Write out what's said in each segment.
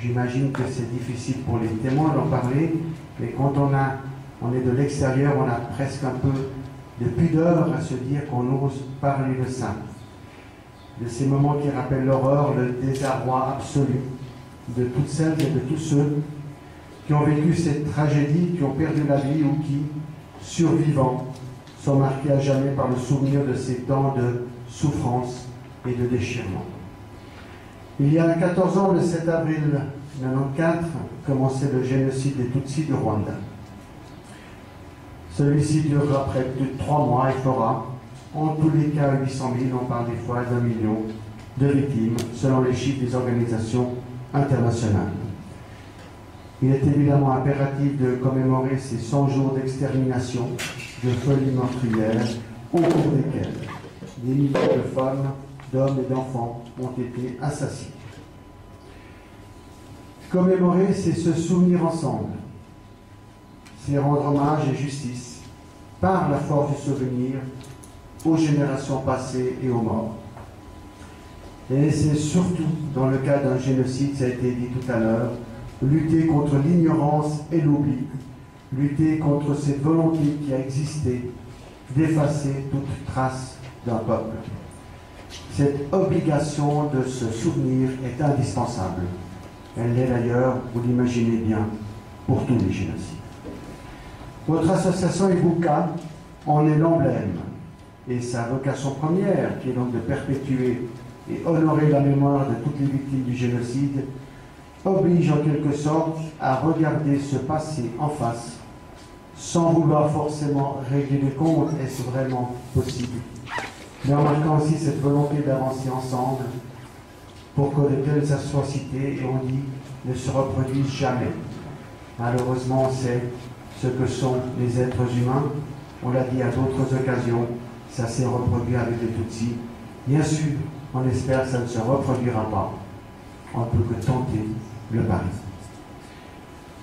J'imagine que c'est difficile pour les témoins d'en parler, mais quand on est de l'extérieur, on a presque un peu de pudeur à se dire qu'on ose parler de ça. De ces moments qui rappellent l'horreur, le désarroi absolu de toutes celles et de tous ceux qui ont vécu cette tragédie, qui ont perdu la vie ou qui, survivants, sont marqués à jamais par le souvenir de ces temps de souffrance et de déchirement. Il y a 14 ans, le 7 avril 1994, commençait le génocide des Tutsis du Rwanda. Celui-ci durera près de 3 mois et fera, en tous les cas, 800 000, on parle des fois d'1 million de victimes, selon les chiffres des organisations internationales. Il est évidemment impératif de commémorer ces 100 jours d'extermination, de folie meurtrière, au cours desquels des milliers de femmes, d'hommes et d'enfants ont été assassinés. Commémorer, c'est se souvenir ensemble, c'est rendre hommage et justice, par la force du souvenir, aux générations passées et aux morts. Et c'est surtout, dans le cas d'un génocide, ça a été dit tout à l'heure, lutter contre l'ignorance et l'oubli, lutter contre cette volonté qui a existé d'effacer toute trace d'un peuple. Cette obligation de se souvenir est indispensable. Elle l'est d'ailleurs, vous l'imaginez bien, pour tous les génocides. Votre association Ibuka en est l'emblème, et sa vocation première, qui est donc de perpétuer et honorer la mémoire de toutes les victimes du génocide, oblige en quelque sorte à regarder ce passé en face, sans vouloir forcément régler les comptes, est-ce vraiment possible, mais en marquant aussi cette volonté d'avancer ensemble pour que de telles atrocités, et on dit, ne se reproduisent jamais. Malheureusement, on sait ce que sont les êtres humains, on l'a dit à d'autres occasions, ça s'est reproduit avec les Tutsis. Bien sûr, on espère que ça ne se reproduira pas. On ne peut que tenter le pari.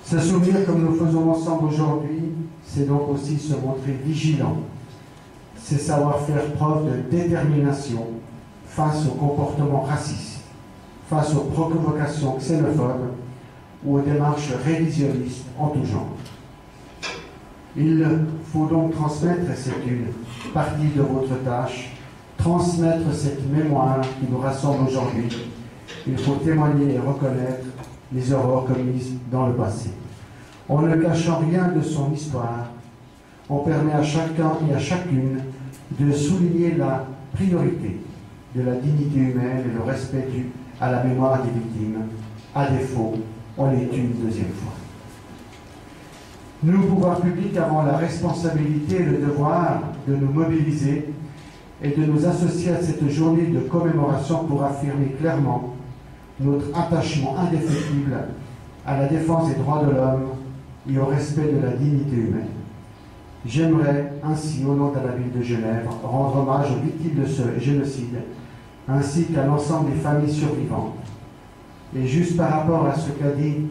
Se souvenir comme nous faisons ensemble aujourd'hui, c'est donc aussi se montrer vigilant. C'est savoir faire preuve de détermination face aux comportements racistes, face aux provocations xénophobes ou aux démarches révisionnistes en tout genre. Il faut donc transmettre, et c'est une partie de votre tâche, transmettre cette mémoire qui nous rassemble aujourd'hui. Il faut témoigner et reconnaître les horreurs commises dans le passé. En ne cachant rien de son histoire, on permet à chacun et à chacune de souligner la priorité de la dignité humaine et le respect dû à la mémoire des victimes. À défaut, on les tue une deuxième fois. Nous, pouvoirs publics, avons la responsabilité et le devoir de nous mobiliser et de nous associer à cette journée de commémoration pour affirmer clairement notre attachement indéfectible à la défense des droits de l'homme et au respect de la dignité humaine. J'aimerais ainsi, au nom de la ville de Genève, rendre hommage aux victimes de ce génocide, ainsi qu'à l'ensemble des familles survivantes. Et juste par rapport à ce qu'a dit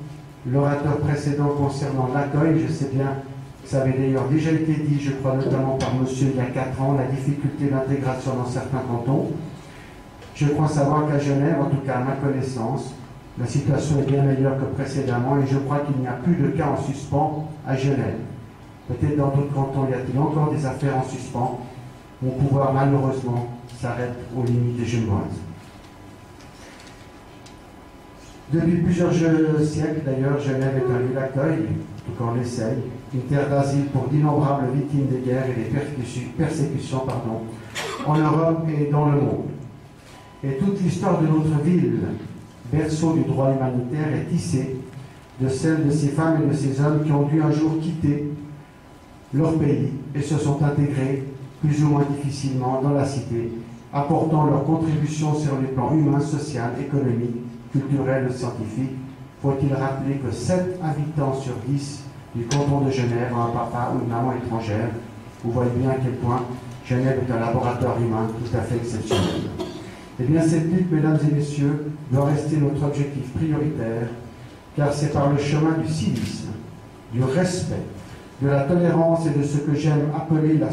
l'orateur précédent concernant l'accueil, je sais bien que ça avait d'ailleurs déjà été dit, je crois notamment par monsieur il y a 4 ans, la difficulté d'intégration dans certains cantons. Je crois savoir qu'à Genève, en tout cas à ma connaissance, la situation est bien meilleure que précédemment et je crois qu'il n'y a plus de cas en suspens à Genève. Peut-être dans d'autres cantons, il y a encore des affaires en suspens. Mon pouvoir, malheureusement, s'arrête aux limites genevoises. Depuis plusieurs siècles, d'ailleurs, Genève est un lieu d'accueil, en tout cas on l'essaye, une terre d'asile pour d'innombrables victimes des guerres et des persécutions en Europe et dans le monde. Et toute l'histoire de notre ville, berceau du droit humanitaire, est tissée de celle de ces femmes et de ces hommes qui ont dû un jour quitter leur pays et se sont intégrés plus ou moins difficilement dans la cité, apportant leur contribution sur les plans humains, social, économique, culturel et scientifique. Faut-il rappeler que 7 habitants sur 10 du canton de Genève ont un papa ou une maman étrangère. Vous voyez bien à quel point Genève est un laboratoire humain tout à fait exceptionnel. Eh bien, cette lutte, mesdames et messieurs, doit rester notre objectif prioritaire, car c'est par le chemin du civisme, du respect, de la tolérance et de ce que j'aime appeler la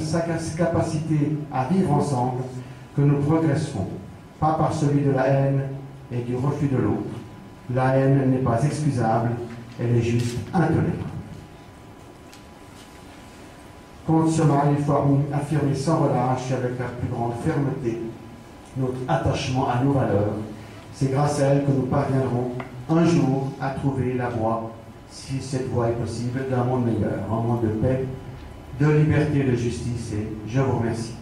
capacité à vivre ensemble, que nous progresserons, pas par celui de la haine et du refus de l'autre. La haine n'est pas excusable, elle est juste intolérable. Contre cela, il faut affirmer sans relâche et avec la plus grande fermeté notre attachement à nos valeurs. C'est grâce à elles que nous parviendrons un jour à trouver la voie, si cette voie est possible, d'un monde meilleur, un monde de paix, de liberté et de justice. Et je vous remercie.